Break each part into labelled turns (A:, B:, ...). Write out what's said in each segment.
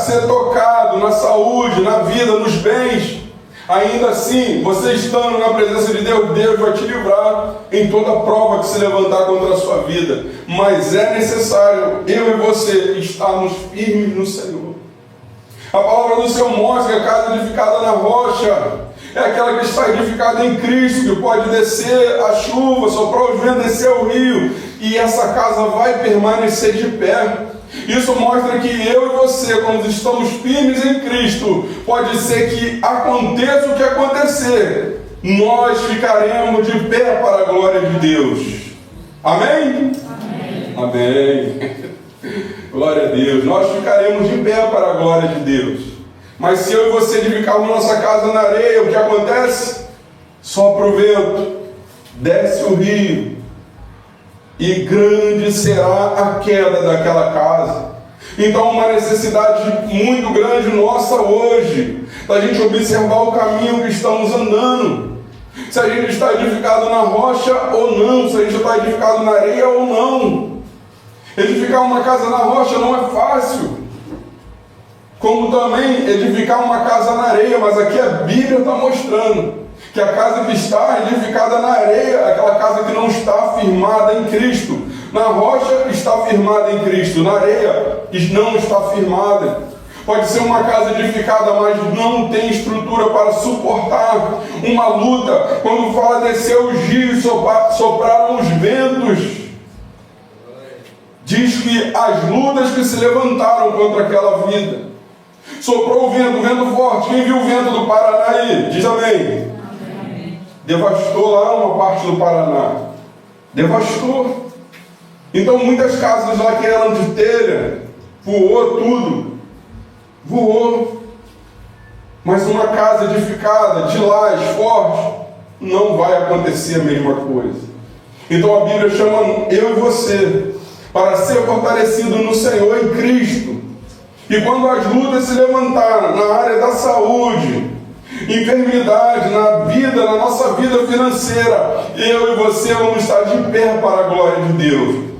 A: ser tocado na saúde, na vida, nos bens, ainda assim, você estando na presença de Deus, Deus vai te livrar em toda prova que se levantar contra a sua vida. Mas é necessário, eu e você, estarmos firmes no Senhor. A palavra do Senhor mostra que a casa edificada na rocha é aquela que está edificada em Cristo, que pode descer a chuva, soprar os ventos, descer o rio, e essa casa vai permanecer de pé. Isso mostra que eu e você, quando estamos firmes em Cristo, pode ser que aconteça o que acontecer, nós ficaremos de pé para a glória de Deus. Amém? Amém. Amém. Glória a Deus. Nós ficaremos de pé para a glória de Deus. Mas se eu e você edificarmos nossa casa na areia, o que acontece? Sopra o vento, desce o rio, e grande será a queda daquela casa. Então, uma necessidade muito grande nossa hoje, da gente observar o caminho que estamos andando. Se a gente está edificado na rocha ou não, se a gente está edificado na areia ou não. Edificar uma casa na rocha não é fácil, como também edificar uma casa na areia, mas aqui a Bíblia está mostrando que a casa que está edificada na areia é aquela casa que não está firmada em Cristo. Na rocha está firmada em Cristo, na areia não está firmada. Pode ser uma casa edificada, mas não tem estrutura para suportar uma luta. Quando fala descer os rios, sopraram os ventos, diz que as lutas que se levantaram contra aquela vida. Soprou o vento forte. Quem viu o vento do Paraná aí? Diz amém. Devastou lá uma parte do Paraná. Devastou. Então muitas casas lá que eram de telha, voou tudo. Voou. Mas uma casa edificada, de laje, forte, não vai acontecer a mesma coisa. Então a Bíblia chama eu e você para ser fortalecido no Senhor em Cristo. E quando as lutas se levantaram na área da saúde, enfermidade, na vida, na nossa vida financeira, eu e você vamos estar de pé para a glória de Deus.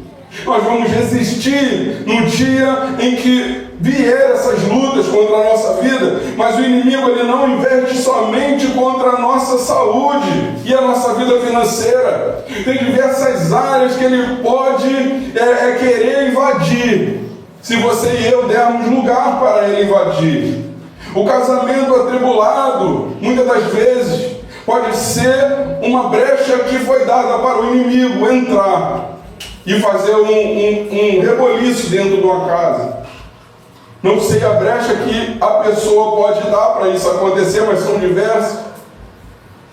A: Nós vamos resistir no dia em que vier essas lutas contra a nossa vida, mas o inimigo ele não investe somente contra a nossa saúde e a nossa vida financeira. Tem diversas áreas que ele pode querer invadir, se você e eu dermos lugar para ele invadir. O casamento atribulado, muitas das vezes, pode ser uma brecha que foi dada para o inimigo entrar e fazer um reboliço dentro de uma casa. Não sei a brecha que a pessoa pode dar para isso acontecer, mas são diversas.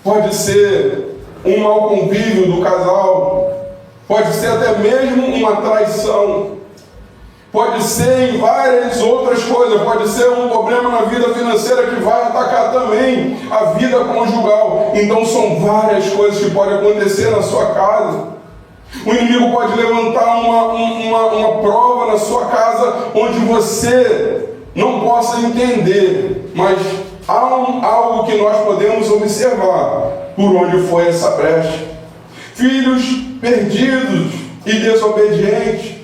A: Pode ser um mau convívio do casal, pode ser até mesmo uma traição. Pode ser em várias outras coisas, pode ser um problema na vida financeira que vai atacar também a vida conjugal. Então são várias coisas que podem acontecer na sua casa. O inimigo pode levantar uma prova na sua casa onde você não possa entender, mas há algo que nós podemos observar por onde foi essa brecha. Filhos perdidos e desobedientes.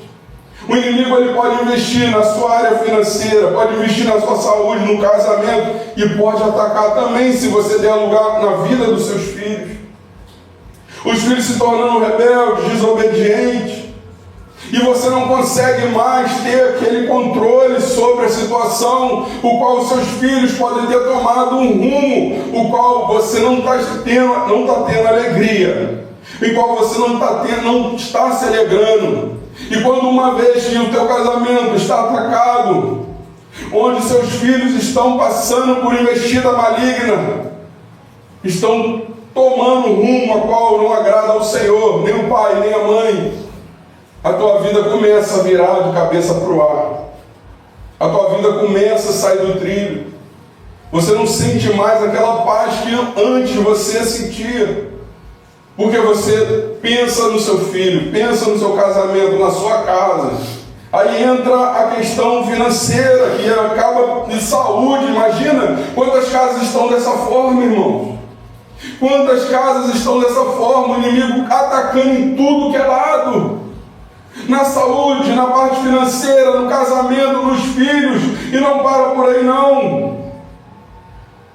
A: O inimigo ele pode investir na sua área financeira, pode investir na sua saúde, no casamento, e pode atacar também se você der lugar na vida dos seus filhos. Os filhos se tornando rebeldes, desobedientes, e você não consegue mais ter aquele controle sobre a situação, o qual os seus filhos podem ter tomado um rumo, o qual você não está tendo alegria, em qual você não está se alegrando. E quando uma vez que o teu casamento está atacado, onde seus filhos estão passando por investida maligna, estão tomando rumo a qual não agrada ao Senhor, nem o pai, nem a mãe, a tua vida começa a virar de cabeça para o ar. A tua vida começa a sair do trilho. Você não sente mais aquela paz que antes você sentia. Porque você pensa no seu filho, pensa no seu casamento, na sua casa. Aí entra a questão financeira, que acaba de saúde. Imagina quantas casas estão dessa forma, irmãos. Quantas casas estão dessa forma, o inimigo atacando em tudo que é lado. na saúde, na parte financeira, no casamento, nos filhos, e não para por aí não.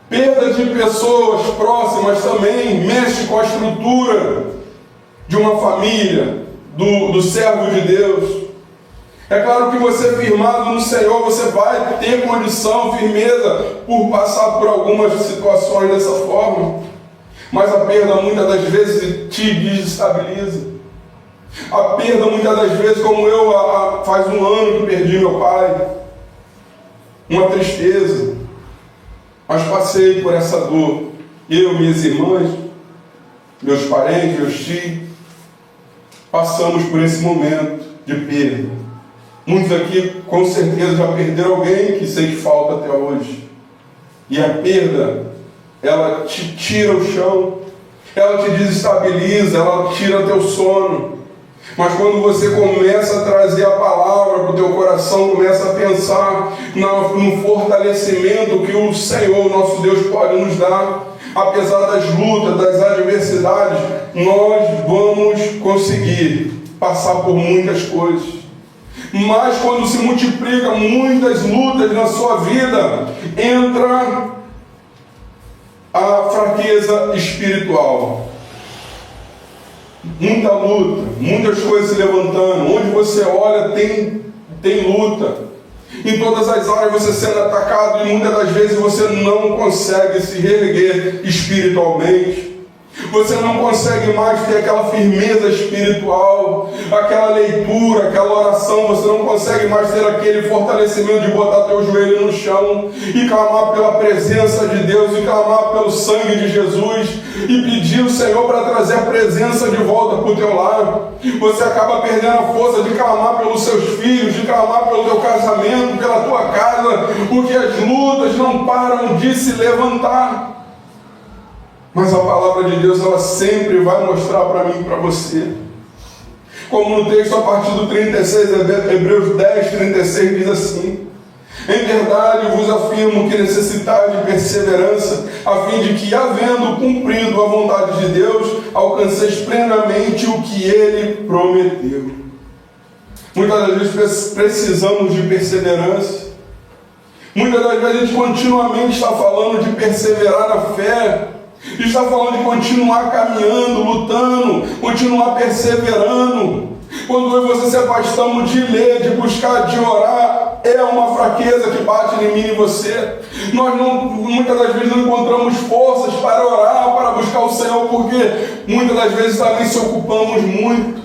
A: Perda de pessoas próximas também mexe com a estrutura de uma família, do servo de Deus. É claro que você firmado no Senhor, você vai ter condição, firmeza, por passar por algumas situações dessa forma. Mas a perda muitas das vezes te desestabiliza. A perda muitas das vezes, como eu, faz um ano que perdi meu pai. Uma tristeza. Mas passei por essa dor. Eu, minhas irmãs, meus parentes, meus tios, passamos por esse momento de perda. Muitos aqui com certeza já perderam alguém que sente falta até hoje. E a perda, ela te tira o chão, ela te desestabiliza, ela tira teu sono. Mas quando você começa a trazer a palavra para o teu coração, começa a pensar no fortalecimento que o Senhor, nosso Deus, pode nos dar, apesar das lutas, das adversidades, nós vamos conseguir passar por muitas coisas. Mas quando se multiplica muitas lutas na sua vida, entra a fraqueza espiritual. Muita luta, muitas coisas se levantando. Onde você olha tem luta. Em todas as áreas você sendo atacado, e muitas das vezes você não consegue se reerguer espiritualmente. Você não consegue mais ter aquela firmeza espiritual, aquela leitura, aquela oração. Você não consegue mais ter aquele fortalecimento de botar teu joelho no chão e clamar pela presença de Deus, e clamar pelo sangue de Jesus, e pedir ao Senhor para trazer a presença de volta para o teu lar. Você acaba perdendo a força de clamar pelos seus filhos, de clamar pelo teu casamento, pela tua casa, porque as lutas não param de se levantar. Mas a palavra de Deus, ela sempre vai mostrar para mim e para você. Como no texto a partir do 36, Hebreus 10, 36 diz assim: em verdade vos afirmo que necessitais de perseverança, a fim de que, havendo cumprido a vontade de Deus, alcanceis plenamente o que Ele prometeu. Muitas das vezes precisamos de perseverança. Muitas das vezes a gente continuamente está falando de perseverar na fé, está falando de continuar caminhando, lutando, continuar perseverando. Quando eu e você se afastamos de ler, de buscar, de orar, é uma fraqueza que bate em mim e em você. Nós muitas das vezes não encontramos forças para orar, para buscar o Senhor, porque muitas das vezes também se ocupamos muito.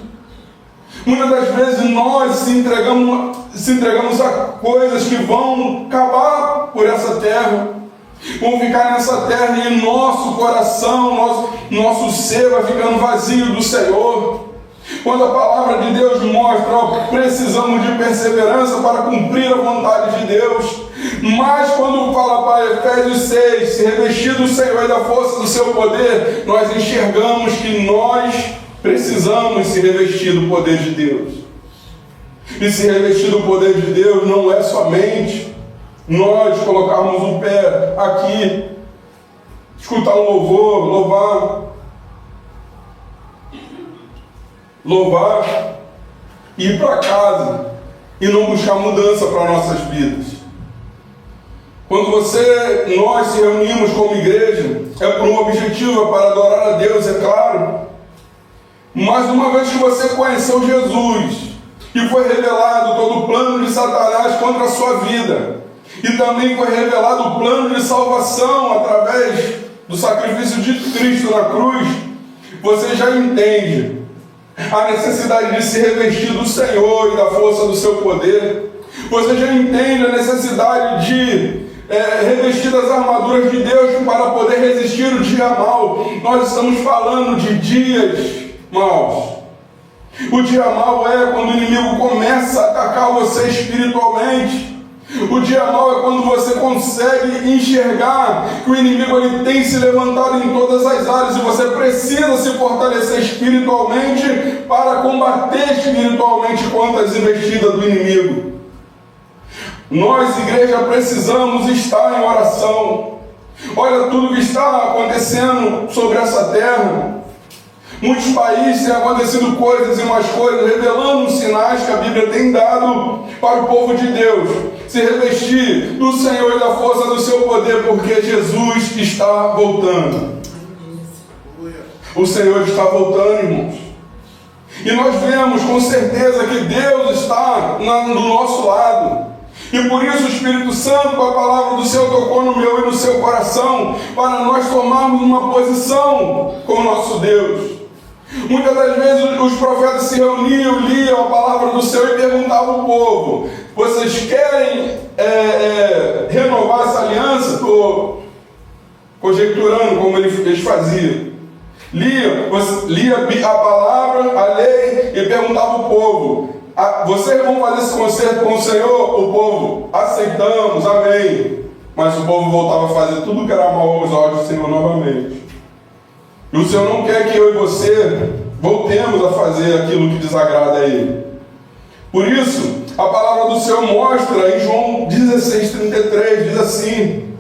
A: Muitas das vezes nós se entregamos a coisas que vão acabar por essa terra. Vão ficar nessa terra, e nosso coração, nosso ser vai ficando vazio do Senhor. Quando a palavra de Deus mostra, precisamos de perseverança para cumprir a vontade de Deus. Mas quando fala para Efésios 6, se revestir do Senhor e da força do seu poder, nós enxergamos que nós precisamos se revestir do poder de Deus. E se revestir do poder de Deus não é somente nós colocarmos o pé aqui, escutar um louvor, louvar e ir para casa e não buscar mudança para nossas vidas. Quando nós se reunimos como igreja, é por um objetivo, é para adorar a Deus, é claro. Mas uma vez que você conheceu Jesus e foi revelado todo o plano de Satanás contra a sua vida, e também foi revelado o plano de salvação através do sacrifício de Cristo na cruz, você já entende a necessidade de se revestir do Senhor e da força do seu poder. Você já entende a necessidade de revestir das armaduras de Deus para poder resistir o dia mau. Nós estamos falando de dias maus. O dia mau é quando o inimigo começa a atacar você espiritualmente. O dia mau é quando você consegue enxergar que o inimigo ele tem se levantado em todas as áreas, e você precisa se fortalecer espiritualmente para combater espiritualmente contra as investidas do inimigo. Nós, igreja, precisamos estar em oração. Olha tudo que está acontecendo sobre essa terra. Muitos países têm acontecido coisas e mais coisas, revelando os sinais que a Bíblia tem dado para o povo de Deus. Se revestir do Senhor e da força do seu poder, porque Jesus está voltando. O Senhor está voltando, irmãos. E nós vemos com certeza que Deus está do nosso lado. E por isso o Espírito Santo, com a palavra do Senhor, tocou no meu e no seu coração, para nós tomarmos uma posição com o nosso Deus. Muitas das vezes os profetas se reuniam, liam a palavra do Senhor e perguntavam ao povo: vocês querem renovar essa aliança? Estou conjecturando como eles faziam. Lia a palavra, a lei, e perguntava ao povo: vocês vão fazer esse concerto com o Senhor? O povo: aceitamos, amém. Mas o povo voltava a fazer tudo que era mal aos olhos do Senhor novamente. E o Senhor não quer que eu e você voltemos a fazer aquilo que desagrada a Ele. Por isso, a palavra do Senhor mostra em João 16:33, diz assim: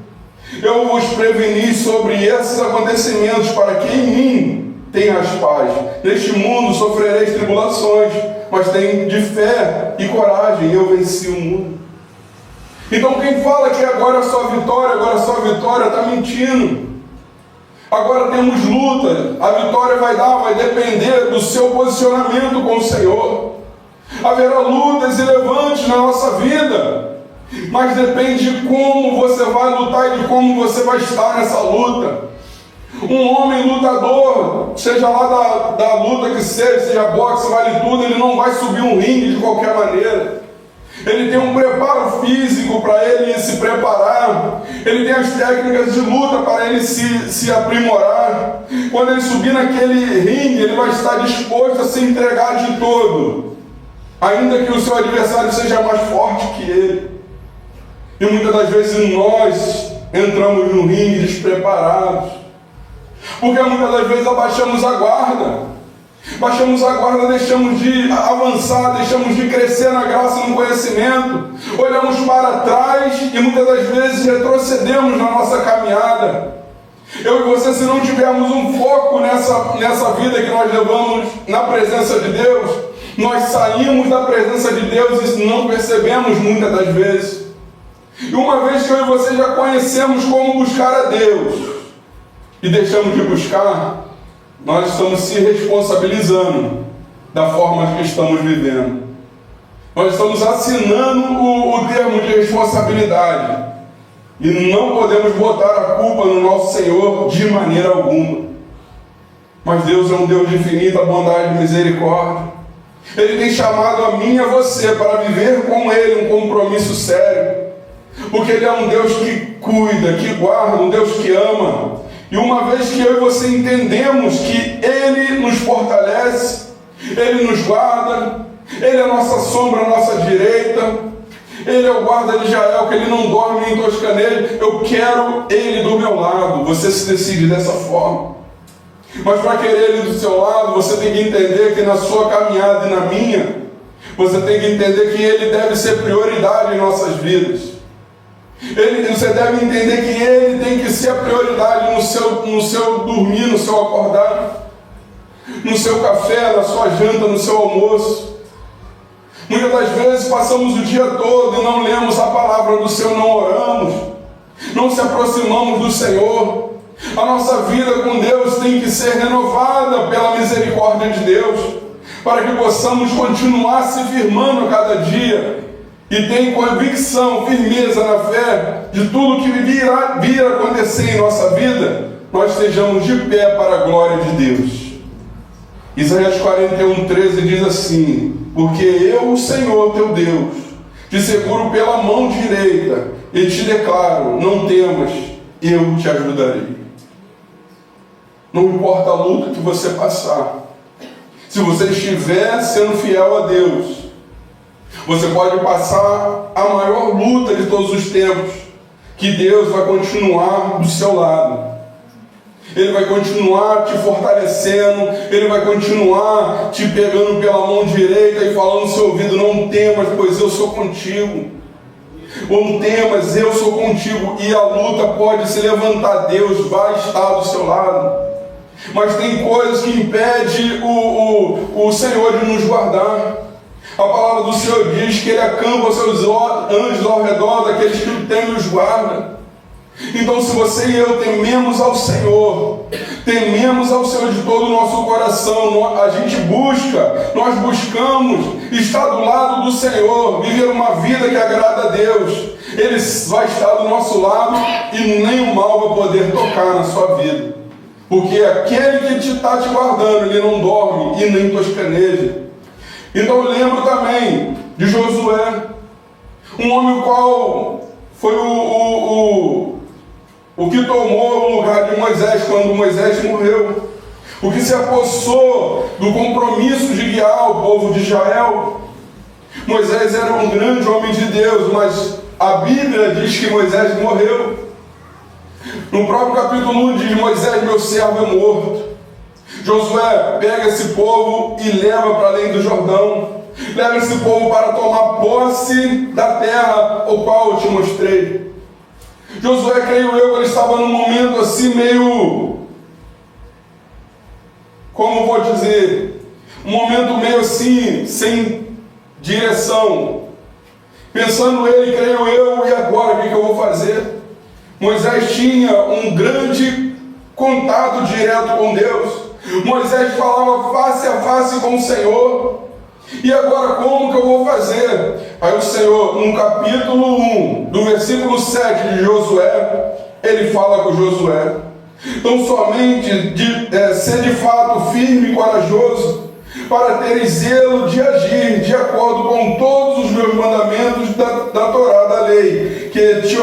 A: eu vos preveni sobre esses acontecimentos, para que em mim tenhas paz. Neste mundo sofrereis tribulações, mas tem de fé e coragem, eu venci o mundo. Então quem fala que agora é só vitória, está mentindo. Agora temos luta, a vitória vai depender do seu posicionamento com o Senhor. Haverá lutas e levantes na nossa vida, mas depende de como você vai lutar e de como você vai estar nessa luta. Um homem lutador, seja lá da luta que seja boxe, vale tudo, ele não vai subir um ringue de qualquer maneira. Ele tem um preparo físico para ele se preparar. Ele tem as técnicas de luta para ele se aprimorar. Quando ele subir naquele ringue, ele vai estar disposto a se entregar de todo, ainda que o seu adversário seja mais forte que ele. E muitas das vezes nós entramos no ringue despreparados, porque muitas das vezes abaixamos a guarda. Deixamos de avançar, deixamos de crescer na graça e no conhecimento, olhamos para trás e muitas das vezes retrocedemos na nossa caminhada. Eu e você, se não tivermos um foco nessa vida que nós levamos na presença de Deus, nós saímos da presença de Deus e não percebemos muitas das vezes. E uma vez que eu e você já conhecemos como buscar a Deus e deixamos de buscar, nós estamos se responsabilizando da forma que estamos vivendo. Nós estamos assinando o termo de responsabilidade. E não podemos botar a culpa no nosso Senhor de maneira alguma. Mas Deus é um Deus de infinita bondade e misericórdia. Ele tem chamado a mim e a você para viver com Ele um compromisso sério. Porque Ele é um Deus que cuida, que guarda, um Deus que ama. E uma vez que eu e você entendemos que Ele nos fortalece, Ele nos guarda, Ele é a nossa sombra, a nossa direita, Ele é o guarda de Israel, que Ele não dorme nem toscaneja, eu quero Ele do meu lado. Você se decide dessa forma. Mas para querer Ele do seu lado, você tem que entender que na sua caminhada e na minha, você tem que entender que Ele deve ser prioridade em nossas vidas. Você deve entender que Ele tem que ser a prioridade no seu dormir, no seu acordar, no seu café, na sua janta, no seu almoço. Muitas das vezes passamos o dia todo e não lemos a palavra do Senhor, não oramos, não se aproximamos do Senhor. A nossa vida com Deus tem que ser renovada pela misericórdia de Deus, para que possamos continuar se firmando a cada dia e ter convicção, firmeza na fé de tudo que vir acontecer em nossa vida, nós estejamos de pé para a glória de Deus. Isaías 41:13 diz assim: porque eu, o Senhor teu Deus, te seguro pela mão direita e te declaro, não temas, eu te ajudarei. Não importa a luta que você passar, se você estiver sendo fiel a Deus, você pode passar a maior luta de todos os tempos, que Deus vai continuar do seu lado. Ele vai continuar te fortalecendo, Ele vai continuar te pegando pela mão direita e falando no seu ouvido: não temas, pois eu sou contigo. Não temas, eu sou contigo. E a luta pode se levantar, Deus vai estar do seu lado. mas tem coisas que impedem o Senhor de nos guardar. A palavra do Senhor diz que Ele acampa os seus anjos ao redor daqueles que o temem e os guarda. Então, se você e eu tememos ao Senhor de todo o nosso coração, a gente busca, nós buscamos estar do lado do Senhor, viver uma vida que agrada a Deus, Ele vai estar do nosso lado e nenhum mal vai poder tocar na sua vida. Porque aquele que está te guardando, Ele não dorme e nem toscaneja. Então eu lembro também de Josué, um homem qual foi o que tomou o lugar de Moisés quando Moisés morreu, o que se apossou do compromisso de guiar o povo de Israel. Moisés era um grande homem de Deus, mas a Bíblia diz que Moisés morreu. No próprio capítulo 1 diz: Moisés, meu servo, é morto. Josué pega esse povo e leva para além do Jordão. Leva esse povo para tomar posse da terra, o qual eu te mostrei. Josué, creio eu, ele estava num momento assim meio, como vou dizer, um momento meio assim, sem direção. Pensando ele, creio eu, e agora o que eu vou fazer? Moisés tinha um grande contato direto com Deus. Moisés falava face a face com o Senhor. E agora como que eu vou fazer? Aí o Senhor, no capítulo 1, do versículo 7 de Josué, Ele fala com Josué: então somente ser de fato firme e corajoso, para teres zelo de agir de acordo com todos os meus mandamentos da Torá, da lei, que te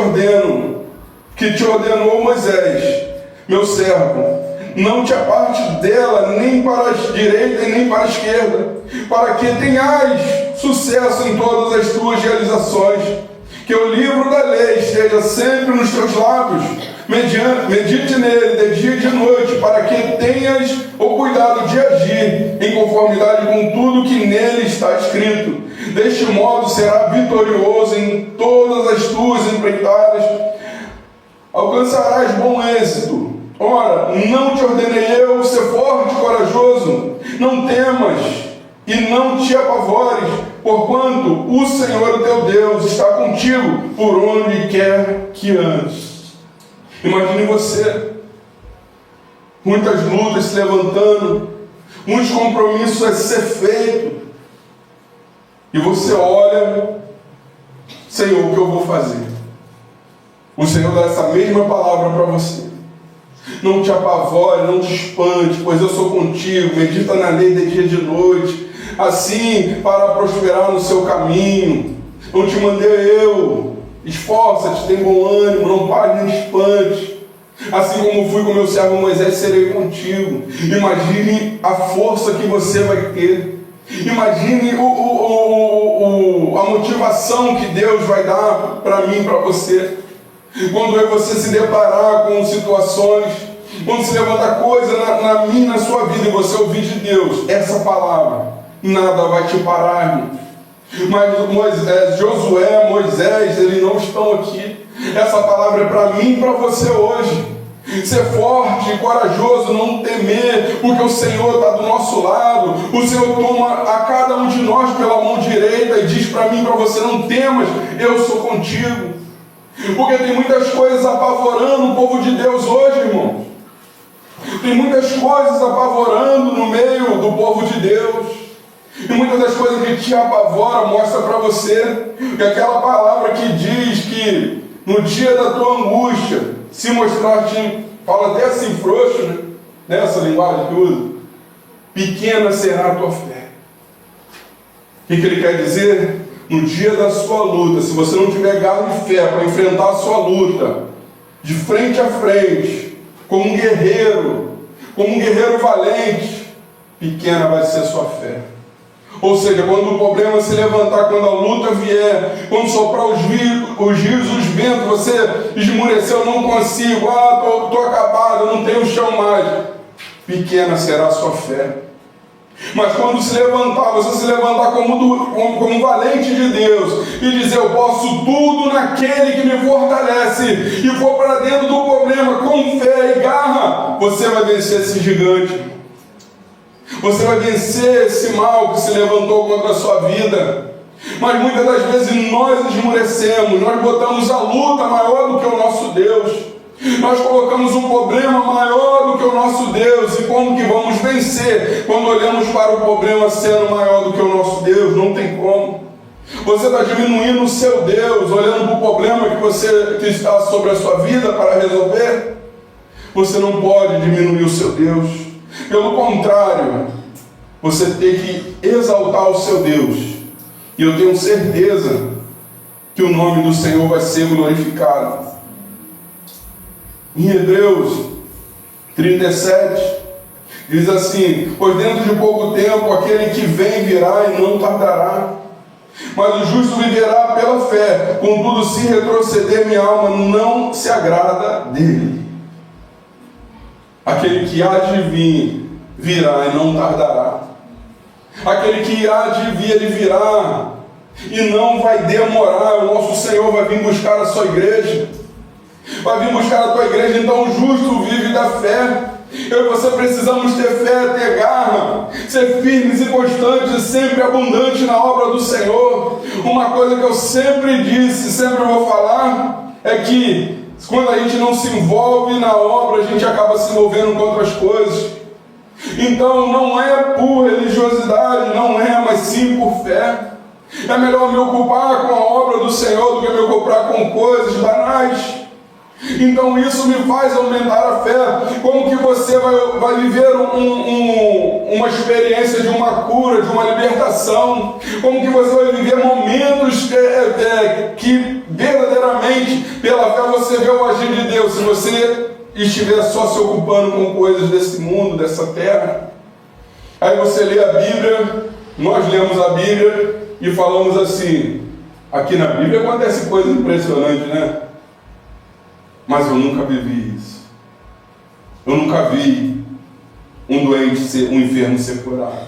A: ordenou Moisés, meu servo. Não te aparte dela, nem para a direita e nem para a esquerda, para que tenhais sucesso em todas as tuas realizações. Que o livro da lei esteja sempre nos teus lábios, medite nele de dia e de noite, para que tenhas o cuidado de agir em conformidade com tudo que nele está escrito. Deste modo será vitorioso em todas as tuas empreitadas, alcançarás bom êxito. Ora, não te ordenei eu ser forte e corajoso? Não temas e não te apavores, porquanto o Senhor, o teu Deus, está contigo por onde quer que andes. Imagine você, muitas lutas se levantando, muitos compromissos a ser feitos, e você olha: Senhor, o que eu vou fazer? O Senhor dá essa mesma palavra para você: não te apavore, não te espante, pois eu sou contigo. Medita na lei de dia e de noite, assim para prosperar no seu caminho. Não te mandei eu. Esforça-te, tem bom ânimo, não pare nem espante. Assim como fui com meu servo Moisés, serei contigo. Imagine a força que você vai ter. Imagine a motivação que Deus vai dar para mim e para você. Quando você se deparar com situações, quando se levantar coisa na sua vida e você ouvir de Deus essa palavra, nada vai te parar, irmão. Mas Josué, Moisés, eles não estão aqui. Essa palavra é para mim e para você hoje. Ser forte e corajoso, não temer, porque o Senhor está do nosso lado. O Senhor toma a cada um de nós pela mão direita e diz para mim e para você: não temas, eu sou contigo. Porque tem muitas coisas apavorando o povo de Deus hoje, irmão. Tem muitas coisas apavorando no meio do povo de Deus. E muitas das coisas que te apavora mostra para você que aquela palavra que diz que no dia da tua angústia, se mostrar-te, fala até assim frouxo, né? Nessa linguagem que usa, pequena será a tua fé. O que ele quer dizer? No dia da sua luta, se você não tiver garra e fé para enfrentar a sua luta de frente a frente, como um guerreiro valente, pequena vai ser a sua fé. Ou seja, quando o problema se levantar, quando a luta vier, quando soprar os rios, os ventos, você esmureceu, não consigo, estou acabado, não tenho chão mais, pequena será a sua fé. Mas quando se levantar, você se levantar como um valente de Deus e dizer: eu posso tudo naquele que me fortalece, e for para dentro do problema com fé e garra, você vai vencer esse gigante. Você vai vencer esse mal que se levantou contra a sua vida. Mas muitas das vezes nós esmorecemos, nós botamos a luta maior do que o nosso Deus. Nós colocamos um problema maior do que o nosso Deus. E como que vamos vencer quando olhamos para o problema sendo maior do que o nosso Deus? Não tem como. Você está diminuindo o seu Deus, olhando para o problema que está sobre a sua vida para resolver. Você não pode diminuir o seu Deus. Pelo contrário, você tem que exaltar o seu Deus. E eu tenho certeza que o nome do Senhor vai ser glorificado. Em Hebreus 37, diz assim: pois dentro de pouco tempo aquele que vem virá e não tardará. Mas o justo viverá pela fé. Contudo, se retroceder, minha alma não se agrada dele. Aquele que há de vir, virá e não tardará. Aquele que há de vir, ele virá e não vai demorar. O nosso Senhor vai vir buscar a sua igreja. Vai vir buscar a tua igreja. Então o justo vive da fé. Eu e você precisamos ter fé, ter garra, ser firmes e constantes, sempre abundantes na obra do Senhor. Uma coisa que eu sempre disse, sempre vou falar, é que quando a gente não se envolve na obra, a gente acaba se envolvendo com outras coisas. Então não é por religiosidade, não é, mas sim por fé. É melhor me ocupar com a obra do Senhor do que me ocupar com coisas banais. Então isso me faz aumentar a fé. Como que você vai viver uma experiência de uma cura, de uma libertação? Como que você vai viver momentos que verdadeiramente pela fé você vê o agir de Deus, se você estiver só se ocupando com coisas desse mundo, dessa terra? Aí você lê a Bíblia, nós lemos a Bíblia e falamos assim: aqui na Bíblia acontece coisa impressionante, né? Mas eu nunca vivi isso. Eu nunca vi um doente, um enfermo ser curado.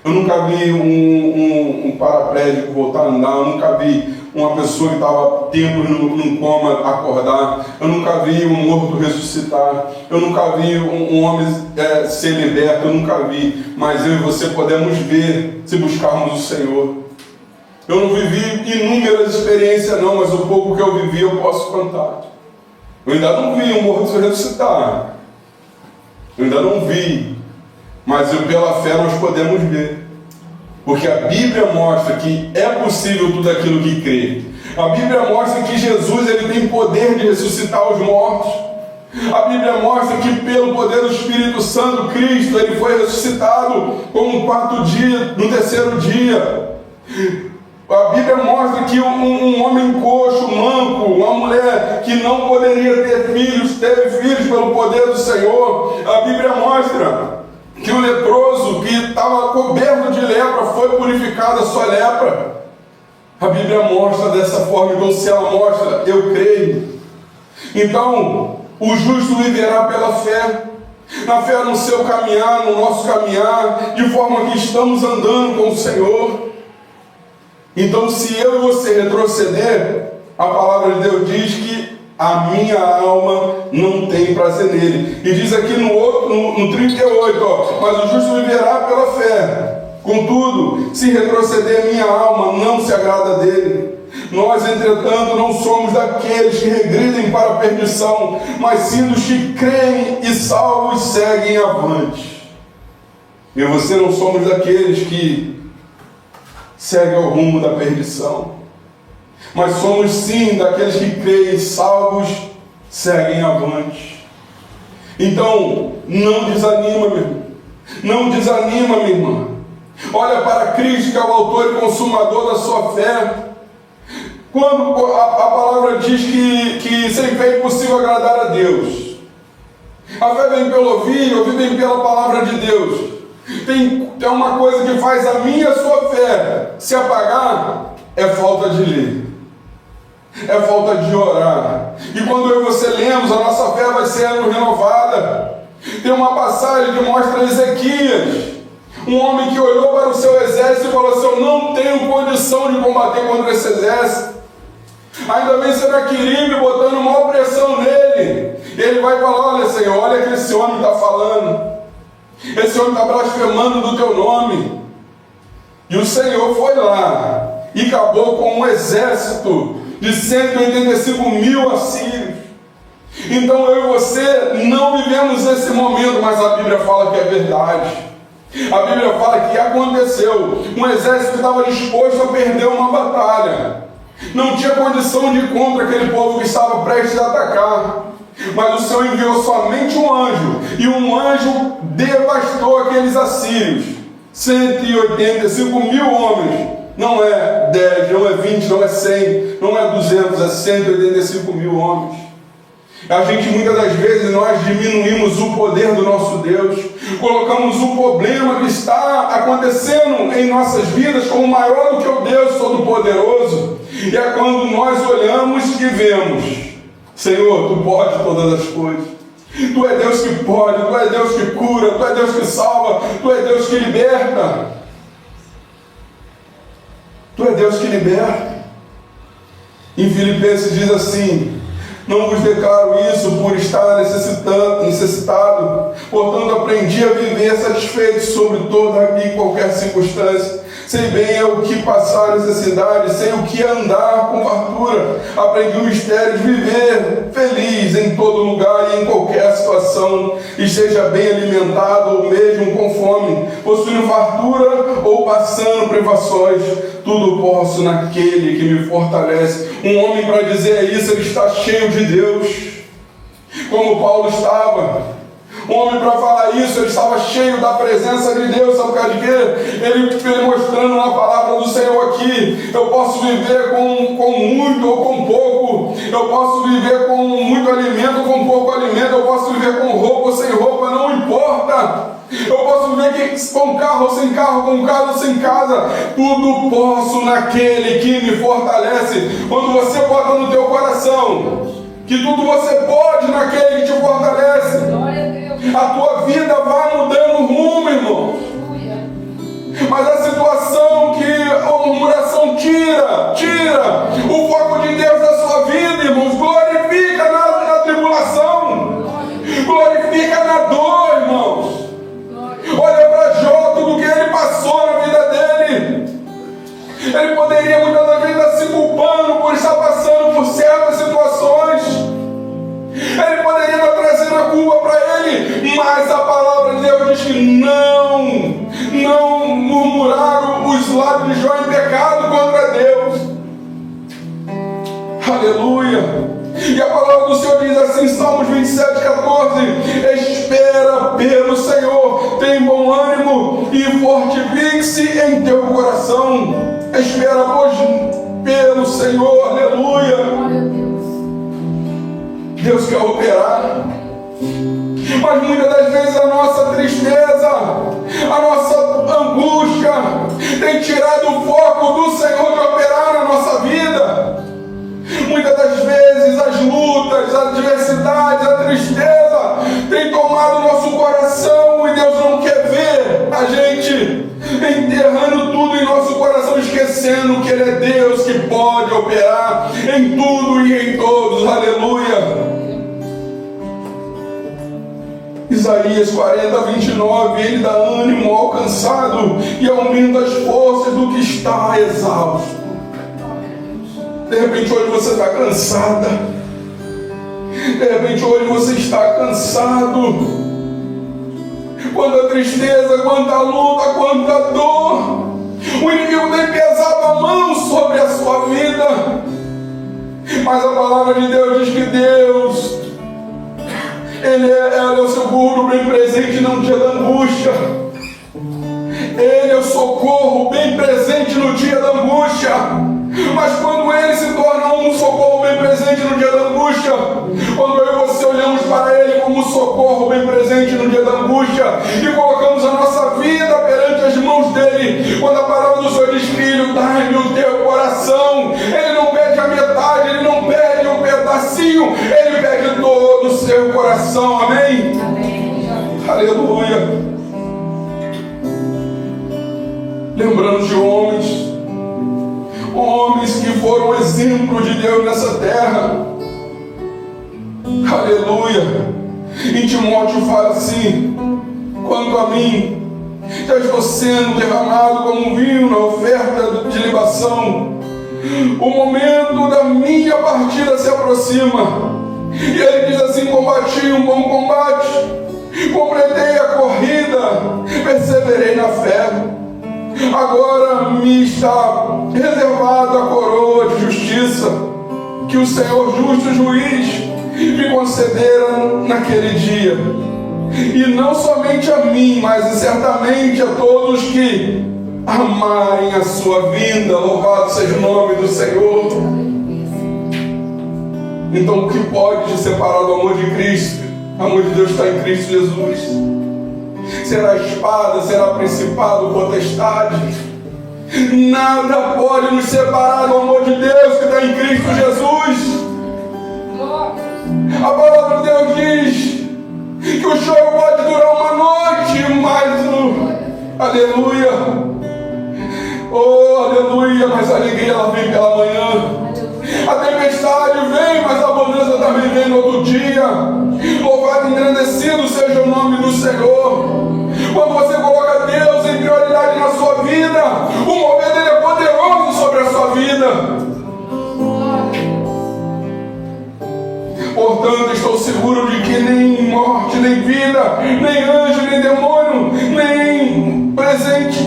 A: Eu nunca vi um paraplégico voltar a andar. Eu nunca vi uma pessoa que estava tempos num coma acordar. Eu nunca vi um morto ressuscitar. Eu nunca vi um homem ser liberto. Eu nunca vi. Mas eu e você podemos ver se buscarmos o Senhor. Eu não vivi inúmeras experiências não, mas o pouco que eu vivi eu posso contar. Eu ainda não vi um morto ressuscitar. Eu ainda não vi. Mas pela fé nós podemos ver. Porque a Bíblia mostra que é possível tudo aquilo que crê. A Bíblia mostra que Jesus ele tem poder de ressuscitar os mortos. A Bíblia mostra que pelo poder do Espírito Santo, Cristo, ele foi ressuscitado como no quarto dia, no terceiro dia. A Bíblia mostra que um homem coxo, manco, uma mulher que não poderia ter filhos, teve filhos pelo poder do Senhor. A Bíblia mostra que o leproso que estava coberto de lepra foi purificado a sua lepra. A Bíblia mostra dessa forma, então se ela mostra, eu creio. Então, o justo viverá pela fé. Na fé no seu caminhar, no nosso caminhar, de forma que estamos andando com o Senhor. Então, se eu e você retroceder, a palavra de Deus diz que a minha alma não tem prazer nele. E diz aqui no 38, mas o justo viverá pela fé. Contudo, se retroceder, minha alma não se agrada dele. Nós, entretanto, não somos daqueles que regridem para a perdição, mas sim dos que creem e salvos seguem avante. Eu e você não somos daqueles que segue ao rumo da perdição, mas somos sim daqueles que creem e salvos seguem avante. Então não desanima, meu irmão, não desanima, minha irmã. Olha para Cristo, que é o autor e consumador da sua fé. Quando a palavra diz que sem fé é impossível agradar a Deus, a fé vem pelo ouvir, ouvir vem pela palavra de Deus. Tem uma coisa que faz a minha e a sua fé se apagar, é falta de ler, é falta de orar. E quando eu e você lemos, a nossa fé vai sendo renovada. Tem uma passagem que mostra Ezequias, um homem que olhou para o seu exército e falou assim: eu não tenho condição de combater contra esse exército. Ainda vem Senaqueribe botando maior pressão nele. Ele ele vai falar: olha, Senhor, olha que esse homem está falando, esse homem está blasfemando do teu nome. E o Senhor foi lá e acabou com um exército de 185 mil assírios. Então eu e você não vivemos esse momento, mas a Bíblia fala que é verdade. A Bíblia fala que aconteceu. Um exército que estava disposto a perder uma batalha, não tinha condição de ir contra aquele povo que estava prestes a atacar. Mas o Senhor enviou somente um anjo, e um anjo devastou aqueles assírios. 185 mil homens. Não é 10, não é 20, não é 100, não é 200, é 185 mil homens. A gente, muitas das vezes, nós diminuímos o poder do nosso Deus, colocamos o problema que está acontecendo em nossas vidas como maior do que o Deus Todo-Poderoso. E é quando nós olhamos e vemos: Senhor, Tu pode todas as coisas. Tu é Deus que pode, Tu é Deus que cura, Tu é Deus que salva, Tu é Deus que liberta. Tu é Deus que liberta. Em Filipenses diz assim: não vos declaro isso por estar necessitado, portanto aprendi a viver satisfeito sobre toda e qualquer circunstância. Sei bem o que passar necessidade, sei o que andar com fartura. Aprendi o mistério de viver feliz em todo lugar e em qualquer situação, e esteja bem alimentado ou mesmo com fome, possuindo fartura ou passando privações. Tudo posso naquele que me fortalece. Um homem, para dizer isso, ele está cheio de Deus, como Paulo estava. Um homem, para falar isso, ele estava cheio da presença de Deus. Sabe por causa de quê? Ele mostrando na palavra do Senhor aqui: eu posso viver com muito ou com pouco, eu posso viver com muito alimento ou com pouco alimento, eu posso viver com roupa ou sem roupa, não importa. Eu posso viver com carro ou sem carro, com casa ou sem casa. Tudo posso naquele que me fortalece. Quando você bota no teu coração que tudo você pode naquele que te fortalece, a tua vida vai mudando o rumo, irmão. Mas a situação que a murmuração tira o foco de Deus da sua vida, irmãos. Glorifica na tribulação, glorifica na dor, irmãos. Olha para Jó, tudo que ele passou na vida dele. Ele poderia muitas das vezes estar se culpando por estar passando por certas situações. Ele poderia estar trazendo a culpa para ele, mas a palavra de Deus diz que não murmuraram os lábios de Jó em pecado contra Deus. Aleluia. E a palavra do Senhor diz assim, Salmos 27:14: espera pelo Senhor, tem bom ânimo e fortifique-se em teu coração. Espera, pois, pelo Senhor. Aleluia. Deus quer operar. Mas muitas das vezes a nossa tristeza, a nossa angústia tem tirado o foco do Senhor de operar na nossa vida. Muitas das vezes as lutas, as adversidades, a tristeza tem tomado o nosso coração e Deus não quer ver a gente enterrando tudo em nosso coração, esquecendo que Ele é Deus que pode operar em tudo e em todos. Aleluia. Isaías 40:29: Ele dá ânimo ao cansado e aumenta as forças do que está exausto. De repente hoje você está cansada. De repente hoje você está cansado. Quanta tristeza, quanta luta, quanta dor. O inimigo tem pesado a mão sobre a sua vida. Mas a palavra de Deus diz que Deus, Ele é o seguro bem presente no dia da angústia. Ele é o socorro bem presente no dia da angústia. Mas quando Ele se torna um socorro bem presente no dia da angústia, quando eu e você olhamos para Ele como socorro bem presente no dia da angústia e colocamos a nossa vida perante as mãos dEle, quando a palavra do Senhor diz: filho, dai-me o teu coração, Ele não pede a metade, Ele não pede um pedacinho, Ele pede todo o seu coração. Amém? Amém. Aleluia. Lembrando de homens que foram exemplo de Deus nessa terra. Aleluia. Em Timóteo fala assim: quanto a mim, já estou sendo derramado como vinho na oferta de libação. O momento da minha partida se aproxima. E ele diz assim: combati um bom combate, completei a corrida, perseverei na fé. Agora me está reservada a coroa de justiça, que o Senhor justo juiz me concedera naquele dia. E não somente a mim, mas certamente a todos que amarem a sua vinda. Louvado seja o nome do Senhor. Então o que pode te separar do amor de Cristo? O amor de Deus está em Cristo Jesus. Será espada, será principado, potestade. Nada pode nos separar do amor de Deus que está em Cristo Jesus. A palavra de Deus diz que o choro pode durar uma noite, mas aleluia, oh aleluia, mas a alegria ela vem pela manhã. A tempestade vem, mas a abundância também vem no outro dia. Louvado e engrandecido seja o nome do Senhor. Quando você coloca Deus em prioridade na sua vida, o mover dele é poderoso sobre a sua vida. Portanto, estou seguro de que nem morte, nem vida, nem anjo, nem demônio, nem o presente,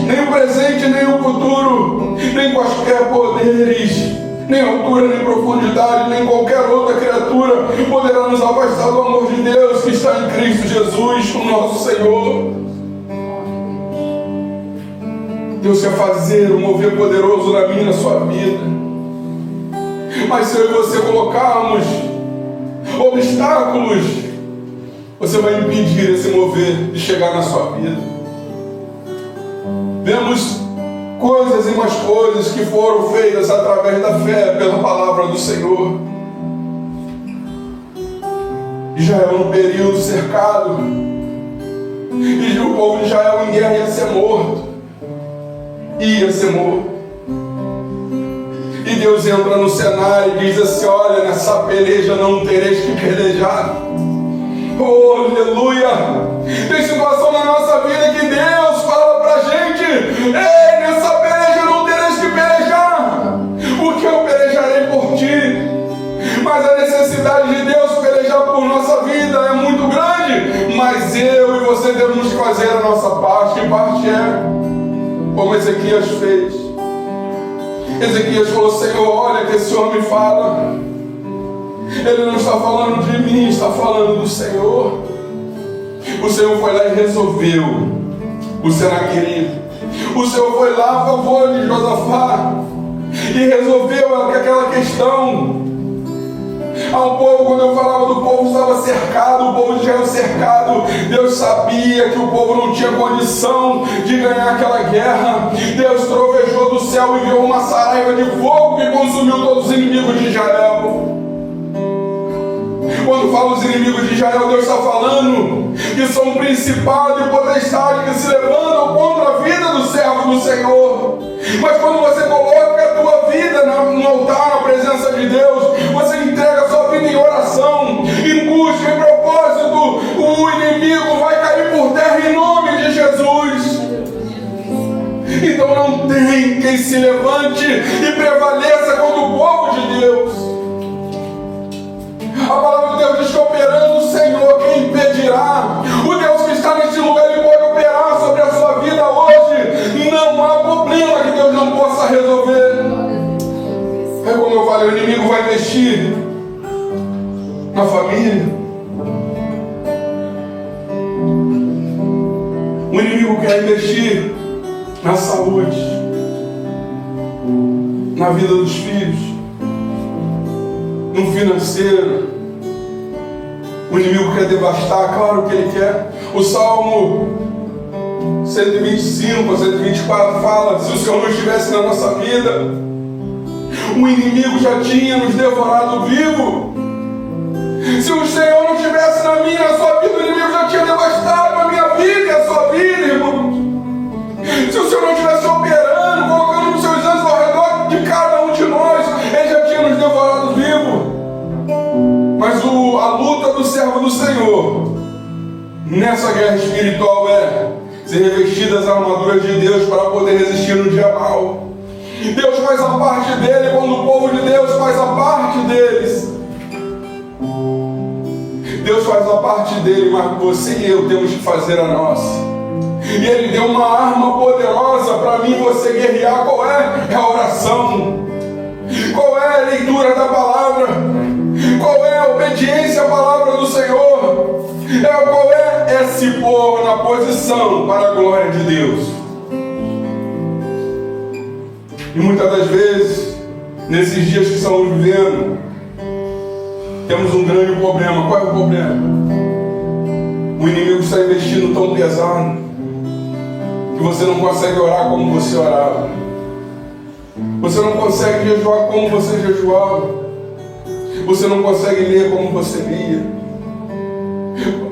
A: nem o futuro, nem quaisquer poderes, nem altura, nem profundidade, nem qualquer outra criatura poderá nos afastar do amor de Deus que está em Cristo Jesus, o nosso Senhor. Deus quer fazer um mover poderoso na minha e na sua vida. Mas se eu e você colocarmos obstáculos, você vai impedir esse mover de chegar na sua vida. Vemos coisas e mais coisas que foram feitas através da fé, pela palavra do Senhor. Israel no período cercado, e o povo de Israel em guerra ia ser morto. E Deus entra no cenário e diz assim: olha, nessa peleja não tereis que pelejar. Oh, aleluia! Tem situação na nossa vida que Deus fala pra gente: ei, nessa peleja não tereis que pelejar, porque eu pelejarei por ti. Mas a necessidade de Deus pelejar por nossa vida é muito grande, mas eu e você devemos fazer a nossa parte. Que parte é? Como Ezequias fez. Ezequias falou: Senhor, olha que esse homem fala. Ele não está falando de mim, está falando do Senhor. O Senhor foi lá e resolveu o Senaqueribe. O Senhor foi lá a favor de Josafá e resolveu aquela questão. Ao povo, quando eu falava do povo estava cercado, o povo de Israel cercado, Deus sabia que o povo não tinha condição de ganhar aquela guerra. Deus trovejou do céu e enviou uma saraiva de fogo que consumiu todos os inimigos de Israel. Quando fala os inimigos de Israel, Deus está falando que são principados e potestades que se levantam contra a vida do servo do Senhor. Mas quando você coloca a tua vida no altar, na presença de Deus, você entrega a sua vida em oração, em busca, em propósito, o inimigo vai cair por terra em nome de Jesus. Então não tem quem se levante e prevaleça contra o povo de Deus. A palavra de Deus diz que operando o Senhor, quem impedirá? O Deus que está neste lugar, Ele pode operar sobre a sua vida hoje. Não há problema que Deus não possa resolver. É como eu falei, o inimigo vai investir na família. O inimigo quer investir na saúde, na vida dos filhos, no financeiro. O inimigo quer devastar, claro que ele quer. O Salmo 125 a 124 fala: se o Senhor não estivesse na nossa vida, o inimigo já tinha nos devorado vivo. Se o Senhor não estivesse na minha e na sua vida, o inimigo já tinha devastado a minha vida e a sua vida, irmão. Se o Senhor não estivesse operando, colocando os seus anjos ao redor de cada um de nós, Ele já tinha nos devorado vivo. Mas a luta do servo do Senhor nessa guerra espiritual é ser revestido das armaduras de Deus para poder resistir no dia mal. Deus faz a parte dele quando o povo de Deus faz a parte deles. Deus faz a parte dele, mas você e eu temos que fazer a nossa. E Ele deu uma arma poderosa para mim e você guerrear. Qual é? É a oração. Qual é a leitura da palavra? Qual é a obediência à palavra do Senhor? Qual é se pôr na posição para a glória de Deus? E muitas das vezes, nesses dias que estamos vivendo, temos um grande problema. Qual é o problema? O inimigo está investindo tão pesado que você não consegue orar como você orava. Você não consegue jejuar como você jejuava. Você não consegue ler como você lia.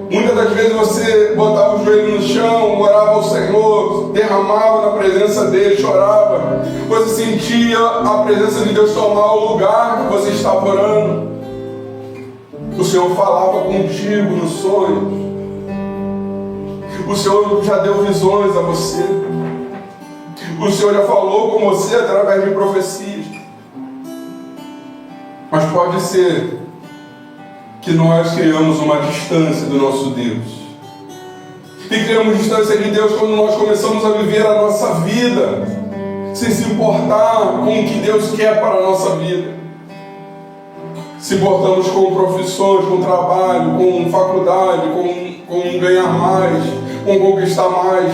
A: Muitas das vezes você botava o joelho no chão, orava ao Senhor, derramava na presença dEle, chorava. Você sentia a presença de Deus tomar o lugar que você estava orando. O Senhor falava contigo nos sonhos. O Senhor já deu visões a você. O Senhor já falou com você através de profecias. Mas pode ser que nós criamos uma distância do nosso Deus. E criamos distância de Deus quando nós começamos a viver a nossa vida sem se importar com o que Deus quer para a nossa vida. Se importamos com profissões, com trabalho, com faculdade, com ganhar mais, com conquistar mais.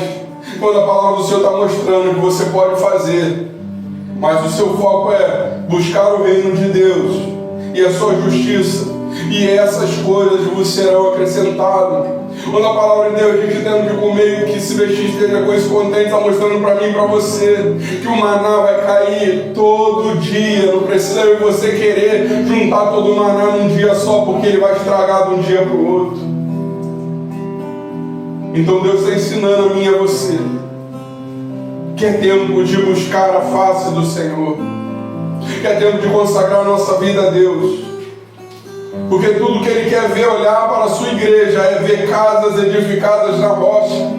A: Quando a palavra do Senhor está mostrando que você pode fazer, mas o seu foco é buscar o reino de Deus e a sua justiça, e essas coisas vos serão acrescentadas. Quando a palavra de Deus diz que temos de comer e que se vestir esteja com esse contente, está mostrando para mim e para você que o maná vai cair todo dia. Não precisa eu e você querer juntar todo o maná num dia só, porque ele vai estragar de um dia para o outro. Então Deus está ensinando a mim e a você que é tempo de buscar a face do Senhor, que é tempo de consagrar a nossa vida a Deus, porque tudo que Ele quer ver, olhar para a sua igreja, é ver casas edificadas na rocha.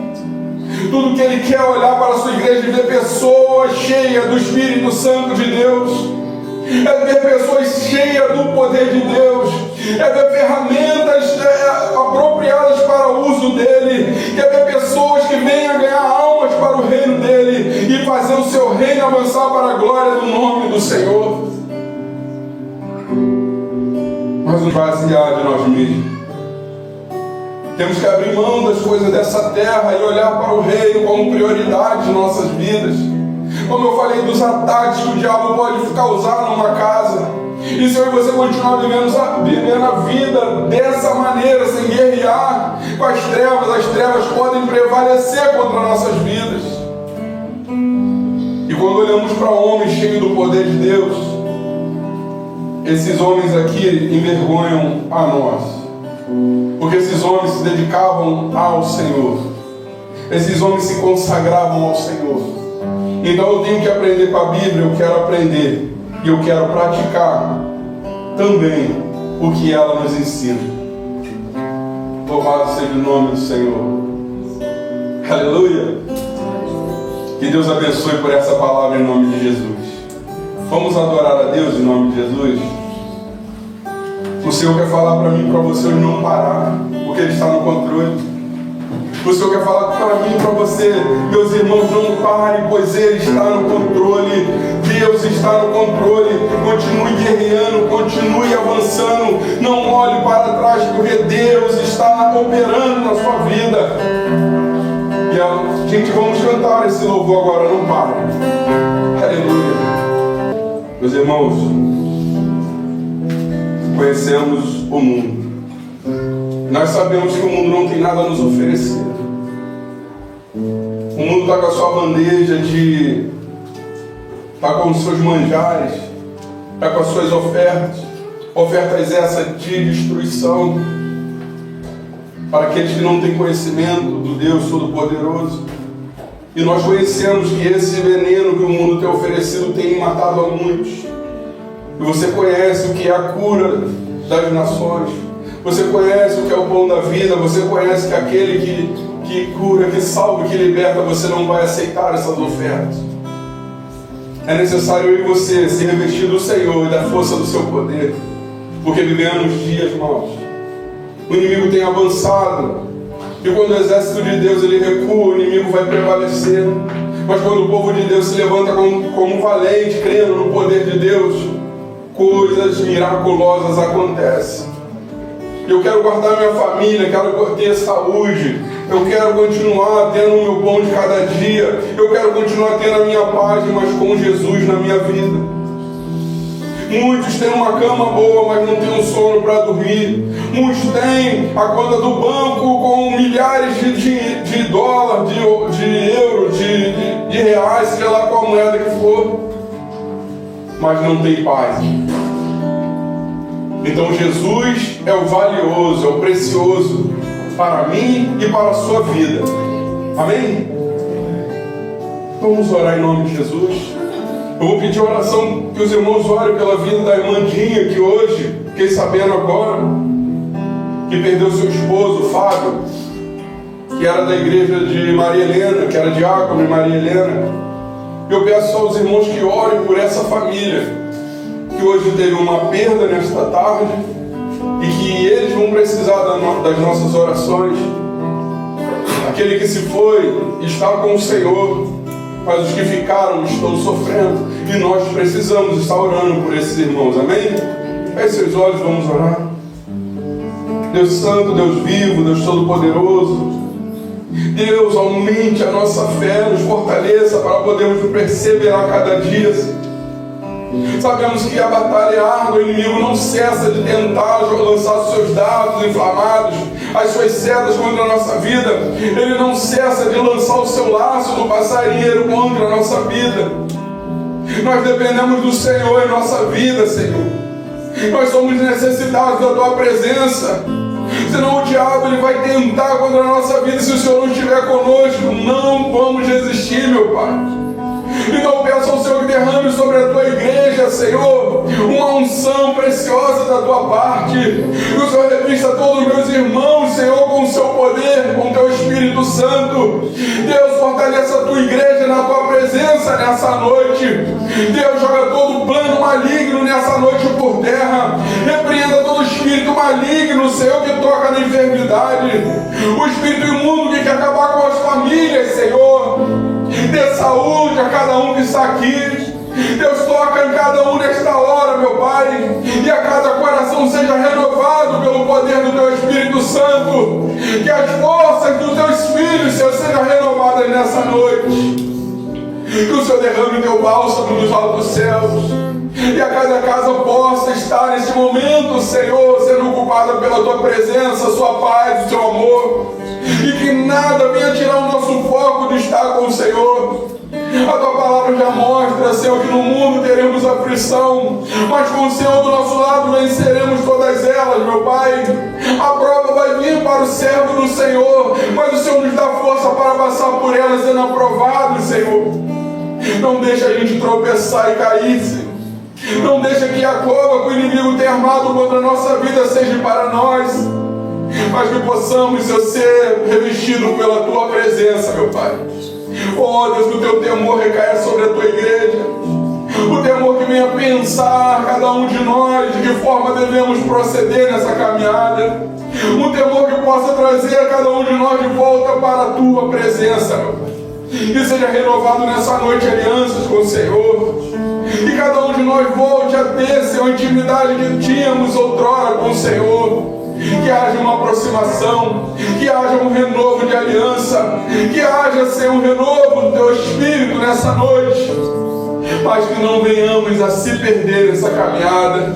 A: Tudo que Ele quer olhar para a sua igreja e ver pessoas cheias do Espírito Santo de Deus, é ver pessoas cheias do poder de Deus, é ver ferramentas apropriadas para o uso dEle, é ver pessoas que venham ganhar almas para o reino dEle e fazer o seu reino avançar para a glória do nome do Senhor. Mas nos vaziar de nós mesmos. Temos que abrir mão das coisas dessa terra e olhar para o reino como prioridade em nossas vidas. Como eu falei dos ataques que o diabo pode causar numa casa. E se eu e você continuar vivendo a vida dessa maneira, sem guerrear com as trevas podem prevalecer contra nossas vidas. E quando olhamos para homens cheios do poder de Deus, esses homens aqui envergonham a nós, porque esses homens se dedicavam ao Senhor, esses homens se consagravam ao Senhor. Então eu tenho que aprender com a Bíblia, eu quero aprender e eu quero praticar também o que ela nos ensina. Louvado seja o nome do Senhor. Aleluia. Que Deus abençoe por essa palavra em nome de Jesus. Vamos adorar a Deus em nome de Jesus. O Senhor quer falar para mim e para você não parar, porque Ele está no controle. O Senhor quer falar para mim e para você, meus irmãos, não parem, pois Ele está no controle. Deus está no controle. Continue guerreando, continue avançando. Não olhe para trás, porque Deus está operando na sua vida. E gente, vamos cantar esse louvor agora, não pare. Aleluia. Meus irmãos, conhecemos o mundo. Nós sabemos que o mundo não tem nada a nos oferecer. O mundo está com a sua bandeja está com os seus manjares, está com as suas ofertas essas de destruição, para aqueles que não têm conhecimento do Deus Todo-Poderoso. E nós conhecemos que esse veneno que o mundo tem oferecido tem matado a muitos. E você conhece o que é a cura das nações. Você conhece o que é o pão da vida, você conhece que aquele que cura, que salva, que liberta, você não vai aceitar essas ofertas. É necessário eu e você se revestir do Senhor e da força do seu poder, porque vivemos dias maus. O inimigo tem avançado, e quando o exército de Deus ele recua, o inimigo vai prevalecer. Mas quando o povo de Deus se levanta como valente, crendo no poder de Deus, coisas miraculosas acontecem. Eu quero guardar minha família, quero ter saúde, eu quero continuar tendo o meu pão de cada dia, eu quero continuar tendo a minha paz, mas com Jesus na minha vida. Muitos têm uma cama boa, mas não têm um sono para dormir. Muitos têm a conta do banco com milhares de dólares, de euros, de reais, sei lá qual moeda que for, mas não tem paz. Então Jesus é o valioso, é o precioso para mim e para a sua vida. Amém? Vamos orar em nome de Jesus. Eu vou pedir oração que os irmãos orem pela vida da irmã Dinha, que hoje, fiquei sabendo agora, que perdeu seu esposo, Fábio, que era da igreja de Maria Helena, que era diácono de Maria Helena. Eu peço aos irmãos que orem por essa família, que hoje teve uma perda nesta tarde, e que eles vão precisar das nossas orações. Aquele que se foi está com o Senhor, mas os que ficaram estão sofrendo, e nós precisamos estar orando por esses irmãos, amém? Feche seus olhos, vamos orar. Deus Santo, Deus vivo, Deus Todo-Poderoso, Deus, aumente a nossa fé, nos fortaleça para podermos perseverar cada dia. Sabemos que a batalha é árdua, o inimigo não cessa de tentar lançar os seus dardos inflamados, as suas setas contra a nossa vida. Ele não cessa de lançar o seu laço do passarinheiro contra a nossa vida. Nós dependemos do Senhor em nossa vida, Senhor. Nós somos necessitados da Tua presença. Senão o diabo ele vai tentar contra a nossa vida. Se o Senhor não estiver conosco, não vamos resistir, meu Pai. Então peço ao Senhor que derrame sobre a Tua igreja, Senhor, uma unção preciosa da Tua parte. Que o Senhor revista todos os meus irmãos, Senhor, com o Seu poder, com o Teu Espírito Santo. Deus, fortaleça a Tua igreja na Tua presença nessa noite. Deus, joga todo plano maligno nessa noite por terra. Repreenda todo espírito maligno, Senhor, que toca na enfermidade. O espírito imundo que quer acabar com as famílias, Senhor. Dê saúde a cada um que está aqui. Deus, toca em cada um nesta hora, meu Pai, e a cada coração seja renovado pelo poder do Teu Espírito Santo. Que as forças dos Teus filhos, Senhor, sejam renovadas nessa noite. Que o Senhor derrame Teu bálsamo dos altos céus, e a cada casa possa estar neste momento, Senhor, sendo ocupada pela Tua presença, Sua paz, o Seu amor, e que nada venha tirar o nosso foco de estar com o Senhor. A Tua palavra já mostra, Senhor, que no mundo teremos aflição, mas com o Senhor do nosso lado venceremos todas elas, meu Pai. A prova vai vir para o servo do Senhor, mas o Senhor nos dá força para passar por elas sendo aprovados, Senhor. Não deixa a gente tropeçar e cair, Senhor. Não deixa que a cova que o inimigo tem armado contra a nossa vida seja para nós, mas que possamos, Senhor, ser revestidos pela Tua presença, meu Pai. Oh Deus, que o Teu temor recaia sobre a Tua igreja. O temor que venha pensar cada um de nós de que forma devemos proceder nessa caminhada. Um temor que possa trazer a cada um de nós de volta para a Tua presença, meu Pai. E seja renovado nessa noite alianças com o Senhor. E cada um de nós volte a ter, Senhor, a intimidade que tínhamos outrora com o Senhor. Que haja uma aproximação, que haja um renovo de aliança, que haja, Senhor, um renovo do Teu Espírito nessa noite, mas que não venhamos a se perder nessa caminhada.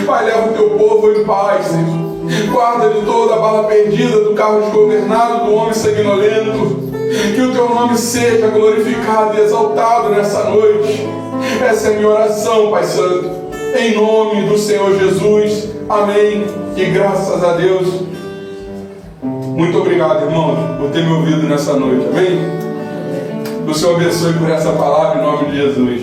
A: Pai, leva o Teu povo em paz, Senhor. Guarda de toda a bala perdida do carro desgovernado, do homem sanguinolento. Que o Teu nome seja glorificado e exaltado nessa noite. Essa é a minha oração, Pai Santo, em nome do Senhor Jesus. Amém. E graças a Deus. Muito obrigado, irmão, por ter me ouvido nessa noite. Amém? Que o Senhor abençoe por essa palavra em nome de Jesus.